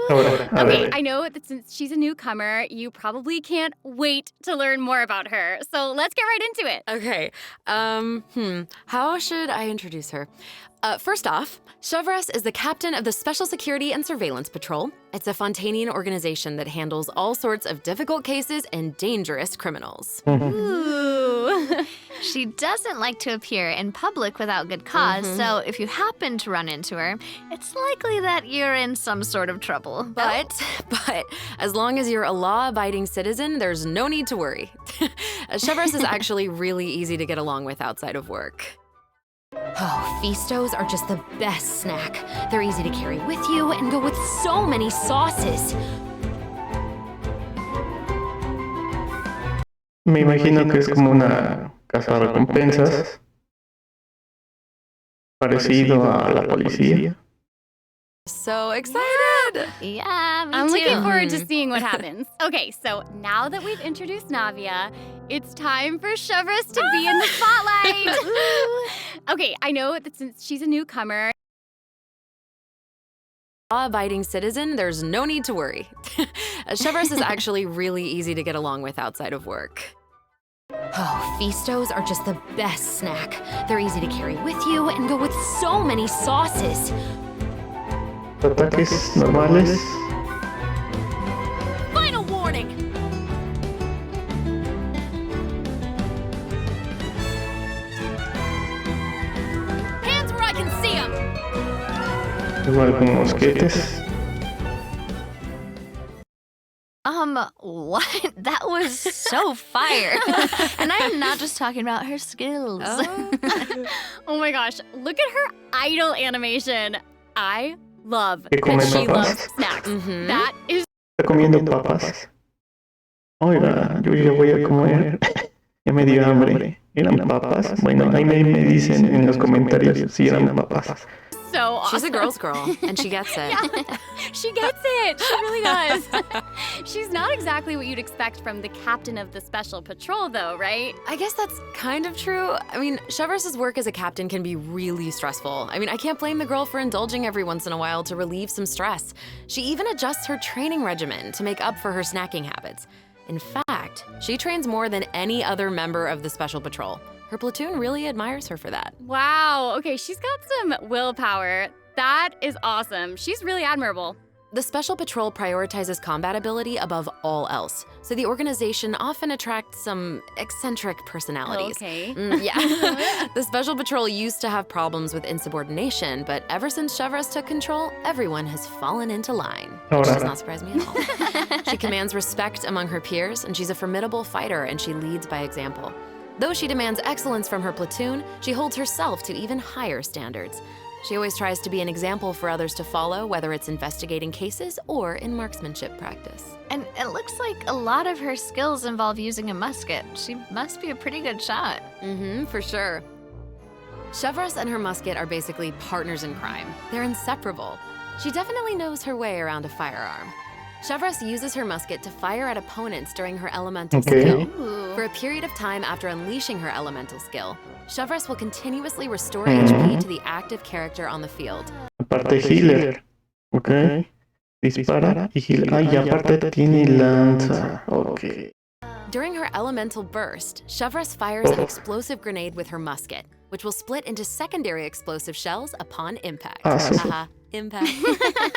Ahora, a Okay, ver. I know that since she's a newcomer, you probably can't wait to learn more about her. So let's get right into it. Okay, how should I introduce her? First off, Cehvereuse is the captain of the Special Security and Surveillance Patrol. It's a Fontanian organization that handles all sorts of difficult cases and dangerous criminals. Ooh. She doesn't like to appear in public without good cause, so if you happen to run into her, it's likely that you're in some sort of trouble. But as long as you're a law-abiding citizen, there's no need to worry. Cehvereuse is actually really easy to get along with outside of work. Oh, Feastos are just the best snack. They're easy to carry with you and go with so many sauces. Me imagino que es como una casa de recompensas, parecido a la policía. So excited! Yeah, me I'm too. looking forward to seeing what happens. Okay, so now that we've introduced Navia, it's time for Cehvereuse to be in the spotlight. Okay, I know that since she's a newcomer, Law-abiding citizen, there's no need to worry. Cehvereuse is actually really easy to get along with outside of work. Oh, Feastos are just the best snack. They're easy to carry with you and go with so many sauces. Ataques normales. Final warning! Hands where I can see them! Igual con mosquetes. What? That was so fire. And I'm not just talking about her skills. oh my gosh, look at her idol animation. I love Que come that she papas. loves snacks. Mhm. That is Está comiendo papas. Oiga, yo ya voy a comer. Ya me dio hambre. ¿Eran papas? Bueno, ahí me dicen en los comentarios si eran papas. so awesome. She's a girl's girl, and she gets it. Yeah, she gets it. She really does. She's not exactly what you'd expect from the captain of the special patrol, though, right? I guess that's kind of true. I mean, Cehvereuse's work as a captain can be really stressful. I mean, I can't blame the girl for indulging every once in a while to relieve some stress. She even adjusts her training regimen to make up for her snacking habits. In fact, she trains more than any other member of the Special Patrol. Her platoon really admires her for that. Wow. Okay, she's got some willpower. That is awesome. She's really admirable. The Special Patrol prioritizes combat ability above all else, so the organization often attracts some eccentric personalities. Okay. Yeah. The Special Patrol used to have problems with insubordination, but ever since Cehvereuse took control, everyone has fallen into line. Which does not surprise me at all. She commands respect among her peers, and she's a formidable fighter, and she leads by example. Though she demands excellence from her platoon, she holds herself to even higher standards. She always tries to be an example for others to follow, whether it's investigating cases or in marksmanship practice. And it looks like a lot of her skills involve using a musket. She must be a pretty good shot. For sure. Cehvereuse and her musket are basically partners in crime. They're inseparable. She definitely knows her way around a firearm. Cehvereuse uses her musket to fire at opponents during her elemental Okay. skill. Ooh. For a period of time after unleashing her elemental skill, Cehvereuse will continuously restore HP to the active character on the field. Aparte healer. Ok. Dispara y healer. Ah, y aparte tiene lanza. Ok. During her elemental burst, Cehvereuse fires an explosive grenade with her musket, which will split into secondary explosive shells upon impact. Ah, sí. Haha, impact.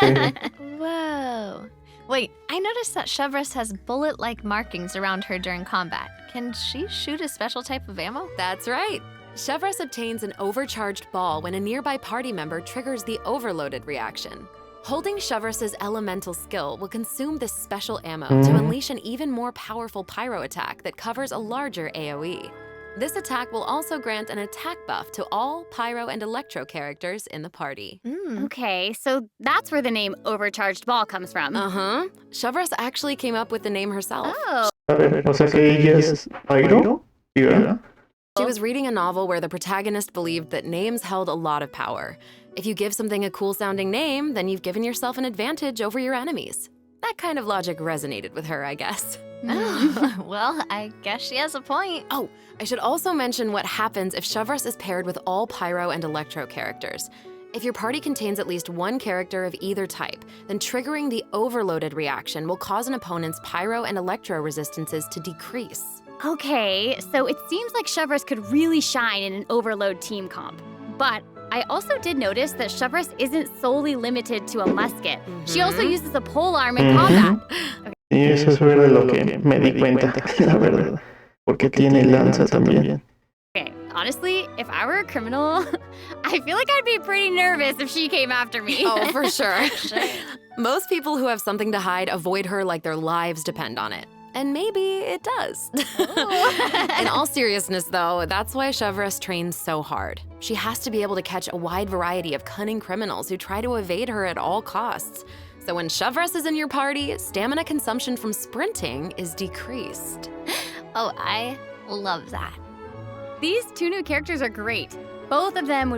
Okay. Whoa. Wait, I noticed that Cehvereuse has bullet-like markings around her during combat. Can she shoot a special type of ammo? That's right. Cehvereuse obtains an overcharged ball when a nearby party member triggers the overloaded reaction. Holding Cehvereuse's elemental skill will consume this special ammo to unleash an even more powerful pyro attack that covers a larger AoE. This attack will also grant an attack buff to all pyro and electro characters in the party. Okay, so that's where the name Overcharged Ball comes from. Uh-huh. Cehvereuse actually came up with the name herself. Oh. A ver, o sea que ella es Pyro. ¿Sí, verdad? She was reading a novel where the protagonist believed that names held a lot of power. If you give something a cool-sounding name, then you've given yourself an advantage over your enemies. That kind of logic resonated with her, I guess. Oh, well, I guess she has a point. Oh, I should also mention what happens if Cehvereuse is paired with all pyro and electro characters. If your party contains at least one character of either type, then triggering the overloaded reaction will cause an opponent's pyro and electro resistances to decrease. Okay, so it seems like Chevreuse could really shine in an overload team comp. But I also did notice that Chevreuse isn't solely limited to a musket. She also uses a polearm in combat. Y eso es de lo que me di cuenta, la verdad. Porque tiene lanza también. Okay, honestly, if I were a criminal, I feel like I'd be pretty nervous if she came after me. Oh, for sure. Most people who have something to hide avoid her like their lives depend on it. And maybe it does. In all seriousness, though, that's why Chevreuse trains so hard. She has to be able to catch a wide variety of cunning criminals who try to evade her at all costs. So when Chevreuse is in your party, stamina consumption from sprinting is decreased. Oh, I love that. These two new characters are great. Both of them would